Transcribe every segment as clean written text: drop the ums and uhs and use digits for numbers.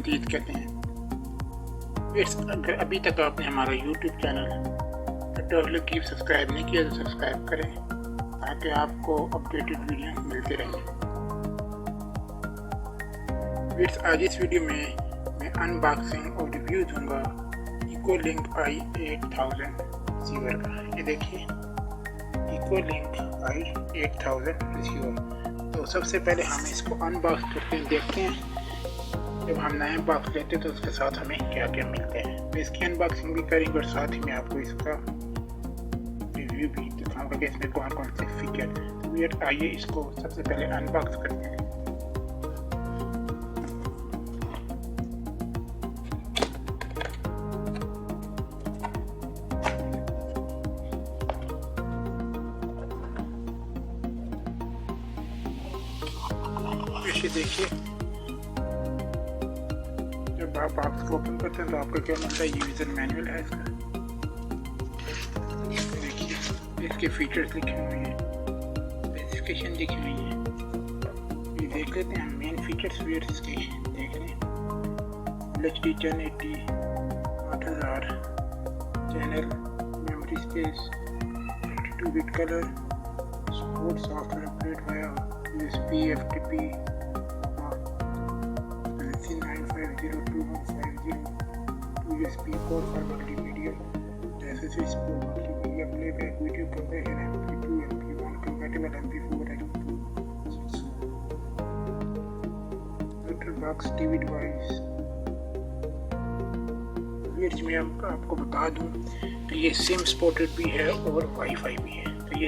तस्दीद कहते हैं। अगर अभी तक आपने हमारा YouTube channel traveller keep subscribe नहीं किया तो सब्सक्राइब करें ताकि आपको अपडेटेड वीडियो मिलते रहें। आज इस वीडियो में मैं अनबॉक्सिंग और रिव्यू दूंगा इकोलिंक i8000 रिसीवर का। ये देखिए इकोलिंक i8000 रिसीवर। तो सबसे पहले हम इसको अनबॉक्स करते हैं, देखते हैं जब हम नया बॉक्स लेते हैं तो उसके साथ हमें क्या क्या मिलते हैं। तो इसकी अनबॉक्सिंग भी करेंगे और साथ ही मैं आपको इसका रिव्यू भी दिखाऊंगा कि इसमें कौन कौन से फीचर हैं। तो फिर आइए इसको सबसे पहले अनबॉक्स करते हैं। ये देखिए जब आप बॉक्स को ओपन करते हैं तो आपको क्या मिलता है, यूजर मैनुअल है इसका। देखिए इसके फीचर्स लिखे हुए हैं, स्पेसिफिकेशन लिखी हुई है। ये देख लेते हैं हम मेन फीचर्स भी इसके देख लें। HD 1080 8000 channel, memory space, 32 bit colour, support software update via USB FTP 9502150 USB port for multimedia, SSD support multimedia playback, video compression, MP2 MP1 compatible, MP4 MP2 letterbox TV device। में आपको बता दूं तो ये सिम सपोर्टेड भी है और wifi भी है। तो ये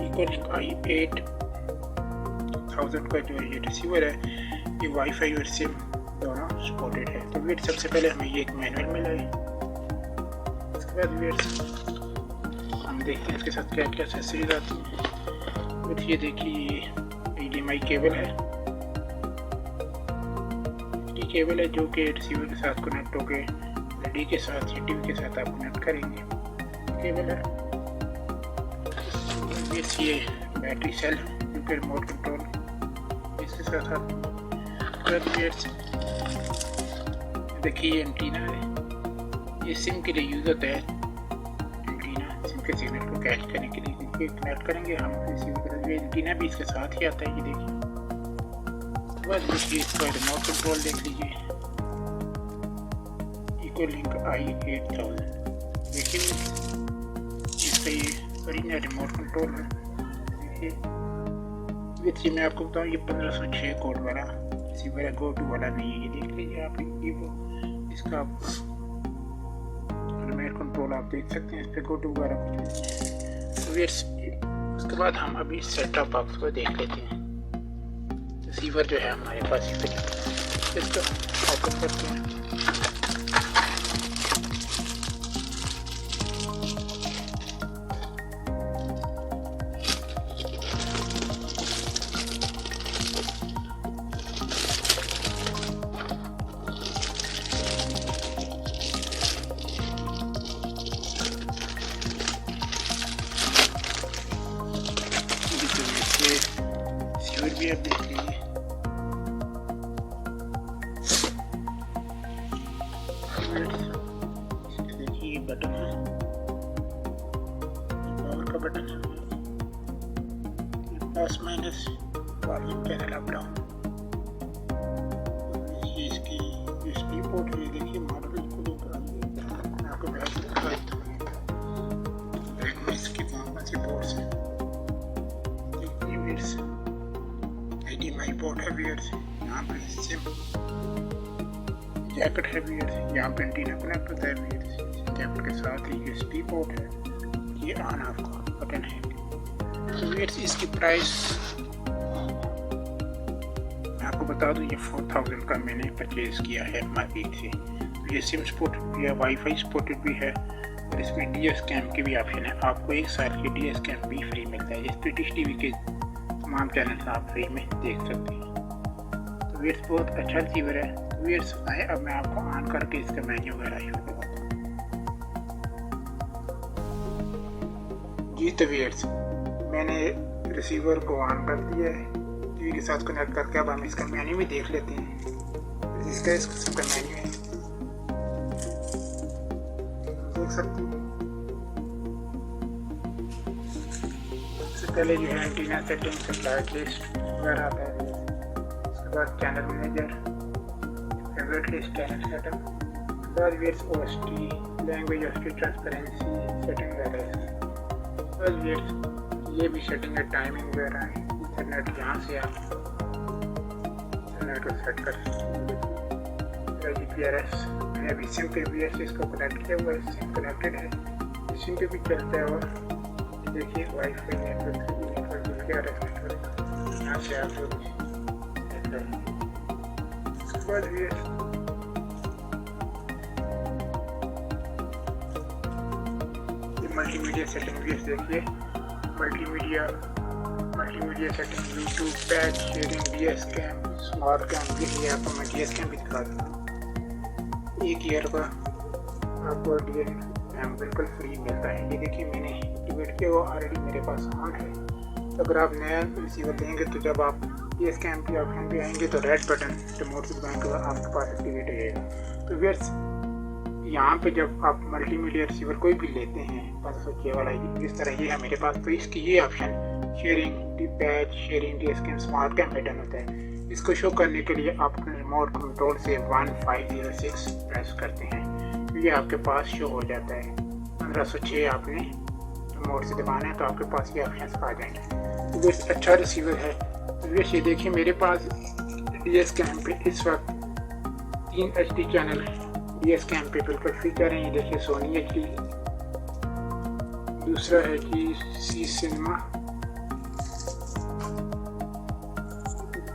इकोलिंक i8000 का जो ये रिसीवर है ये वाईफाई और सिम दोनों सपोर्टेड है। तो वेट सबसे पहले हमें ये एक मैनुअल मिला है। उसके बाद वेट हम देखते हैं इसके साथ क्या क्या एक्सेसरीज आती हैं। वेट ये देखिए HDMI केबल है, केबल है जो कि रिसीवर के साथ कनेक्ट होके LED के साथ या टीवी के साथ आप कनेक्ट करेंगे। केबल है ये बैटरी सेल जो कि रिमोट कंट्रोल इसके साथ आती है। देखिए ये एंटीना है, ये सिम के लिए यूज़ होता है। एंटीना सिम के सिग्नल को कैच करने के लिए कनेक्ट करेंगे हम रिसीवर के। एंटीना भी इसके साथ ही आता है। ये देखिए बस देखिए इसका रिमोट कंट्रोल देख लीजिए इकोलिंक i8000। देखिए इसका ये ओरिजिनल रिमोट कंट्रोल है। देखिए मैं आपको बताऊँ ये 1506 कोड वाला रिसीवर है, गो टू वाला नहीं है। ये देख लीजिए आप इसका रिमोट कंट्रोल आप देख सकते हैं, इस पर गो टू वगैरह कुछ नहीं। तो उसके बाद हम अभी सेट टॉप बॉक्स को देख लेते हैं। रिसीवर जो है हमारे पास इसको ओपन करते हैं। भी आप देख लीजिए देखिए बटन है, पावर का बटन है, plus minus volume channel up down. ये इसकी USB पोर्ट है। देखिए मॉडल को लेकर आपको बैटरी दिखा देता हूँ इसकी कौन सी पोर्ट्स है। HDMI पोर्ट है व्यूअर्स, यहाँ पर सिम जैकेट है व्यूअर्स, यहाँ पर एंटीना कनेक्ट होता है व्यूअर्स। जैकेट के साथ ही USB पोर्ट है, ये ऑन ऑफ का बटन है। तो व्यूअर्स इसकी प्राइस मैं आपको बता दूँ, ये 4000 का मैंने परचेज किया है मार्केट से। तो ये सिम सपोर्टेड भी है, वाईफाई सपोर्टेड भी है और इसमें DS कैम की भी ऑप्शन है। आपको 1 साल के DS कैम भी फ्री मिलता है। इस ब्रिटिश टीवी के तमाम चैनल आप फ्री में देख सकते हैं। तो वेट्स बहुत अच्छा रिसीवर है। तो वेट्स आए अब मैं आपको ऑन करके इसका मेन्यू वगैरह शो करता हूँ। जी तो वेट्स मैंने रिसीवर को ऑन कर दिया है, टीवी के साथ कनेक्ट करके अब हम इसका मेन्यू भी देख लेते हैं। इसका इस किस्म का मेन्यू है, देख सकते हैं। सबसे पहले जो है एंटीना सेटिंग, लाइट लिस्ट वगैरह आता है। उसके बाद channel manager, favourite list, channel setup, बाद वेट्स OST, language OST, transparency setting वगैरह है। बाद वेट्स ये भी सेटिंग है, टाइमिंग वगैरह है। इंटरनेट यहाँ से आप इंटरनेट को सेट कर सकते हैं। GPRS मैंने अभी सिम पे भी इसको कनेक्ट किया हुआ है, सिम कनेक्टेड है, सिम पे भी चलता है। और देखिए वाईफाई नेटवर्क, GPRS नेटवर्क, यहाँ से आप लोग उसके बाद भी मल्टीमीडिया सेटिंग भी देखिए, multimedia setting, YouTube, patch sharing, DS cam, smart cam भी है। आपको मैं DS कैम भी दिखा दूँ। 1 ईयर का आपको DS कैम बिल्कुल फ्री मिलता है। ये देखिए मैंने एक्टिवेट किया, वो ऑलरेडी मेरे पास ऑन है। तो अगर आप नया रिसीवर लेंगे तो जब आप DS कैम के ऑप्शन पे आएंगे तो रेड बटन रिमोट से बैंक आपके पास एक्टिवेट हो जाएगा। तो व्यूअर्स यहाँ पे जब आप मल्टीमीडिया रिसीवर कोई भी लेते हैं 506 वाला, इस तरह ये है मेरे पास, तो इसकी ये option sharing, patch sharing, DS cam, smart cam button होता है। इसको शो करने के लिए आप अपने रिमोट कंट्रोल से 1506 प्रेस करते हैं, ये आपके पास शो हो जाता है। 1506 आपने रिमोट से दबाना है तो आपके पास ये ऑप्शन आ जाएंगे। तो ये अच्छा रिसीवर है। तो ये देखिए मेरे पास DS कैम पे इस वक्त 3 HD चैनल DS कैम पे बिल्कुल फीचर हैं। ये देखिए सोनी HD, दूसरा है कि सी सिनेमा,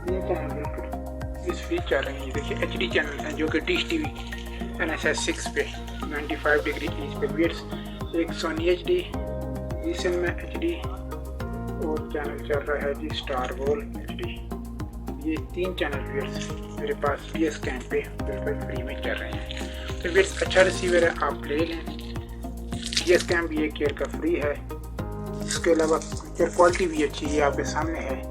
ये चैनल बिल्कुल इस फीचर चल रहे हैं। ये देखिए HD चैनल हैं जो कि डिश TV NSS 6 पे 95 डिग्री ईच पे व्यूअर्स, एक सोनी HD, सी सिनेमा HD और चैनल चल रहा है जी स्टार गोल HD। ये 3 चैनल व्यूअर्स मेरे पास DS कैम पे बिल्कुल फ्री में चल रहे हैं। तो व्यूअर्स अच्छा रिसीवर है, आप ले लें। DS कैम भी 1 ईयर का फ्री है। इसके अलावा पिक्चर क्वालिटी भी अच्छी है, आपके सामने है।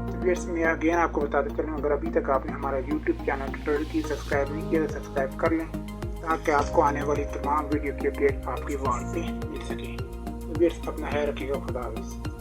तो व्यूअर्स मैं अगेन आपको बताते चलूँ, अगर अभी तक आपने हमारा YouTube चैनल ट्यूटोरियल की सब्सक्राइब नहीं किया तो सब्सक्राइब कर लें, ताकि आपको आने वाली तमाम वीडियो की अपडेट आपकी वॉल पे मिल सके। तो व्यूअर्स अपना ख्याल रखिएगा, खुदा हाफिज़।